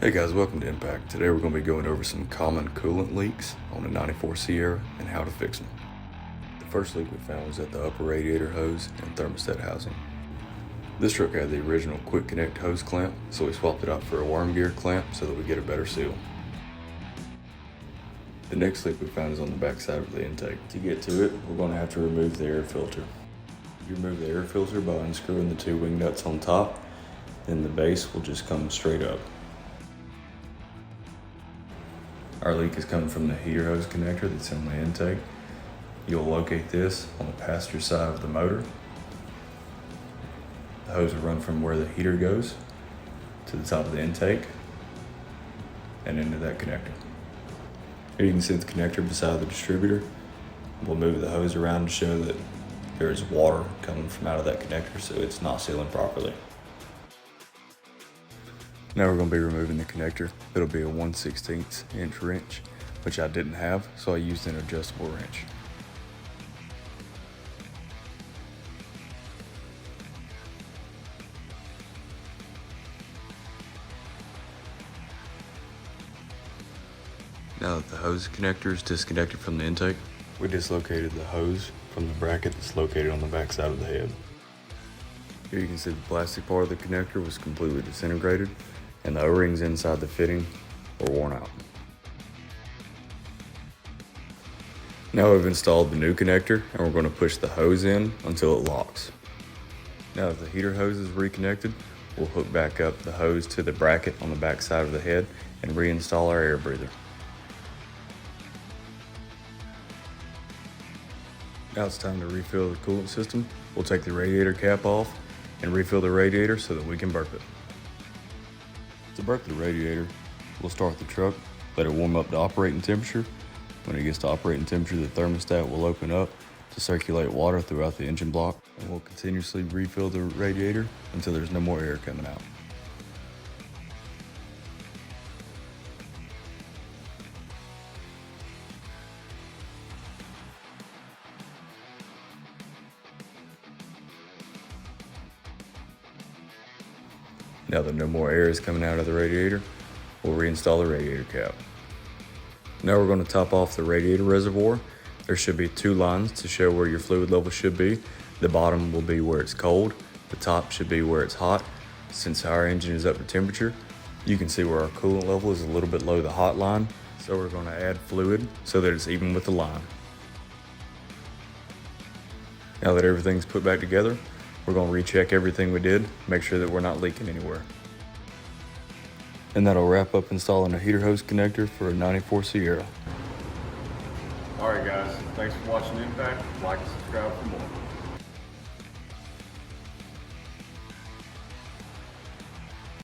Hey guys, welcome to Impact. Today we're going to be going over some common coolant leaks on a 94 Sierra and how to fix them. The first leak we found was at the upper radiator hose and thermostat housing. This truck had the original quick connect hose clamp, so we swapped it out for a worm gear clamp so that we get a better seal. The next leak we found is on the back side of the intake. To get to it, we're going to have to remove the air filter. You remove the air filter by unscrewing the two wing nuts on top, then the base will just come straight up. Our leak is coming from the heater hose connector that's in the intake. You'll locate this on the passenger side of the motor. The hose will run from where the heater goes to the top of the intake and into that connector. Here you can see the connector beside the distributor. We'll move the hose around to show that there's water coming from out of that connector, so it's not sealing properly. Now we're going to be removing the connector. It'll be a 1/16 inch wrench, which I didn't have, so I used an adjustable wrench. Now that the hose connector is disconnected from the intake, we dislocated the hose from the bracket that's located on the back side of the head. Here you can see the plastic part of the connector was completely disintegrated, and the O-rings inside the fitting were worn out. Now we've installed the new connector, and we're going to push the hose in until it locks. Now that the heater hose is reconnected, we'll hook back up the hose to the bracket on the back side of the head and reinstall our air breather. Now it's time to refill the coolant system. We'll take the radiator cap off and refill the radiator so that we can burp it. To burp the radiator, we'll start the truck, let it warm up to operating temperature. When it gets to operating temperature, the thermostat will open up to circulate water throughout the engine block, and we'll continuously refill the radiator until there's no more air coming out. Now that no more air is coming out of the radiator, we'll reinstall the radiator cap. Now we're going to top off the radiator reservoir. There should be two lines to show where your fluid level should be. The bottom will be where it's cold, the top should be where it's hot. Since our engine is up to temperature, you can see where our coolant level is a little bit below the hot line, so we're going to add fluid so that it's even with the line. Now that everything's put back together, we're going to recheck everything we did, make sure that we're not leaking anywhere. And that'll wrap up installing a heater hose connector for a 94 Sierra. Alright guys, thanks for watching Impact. Like and subscribe for more.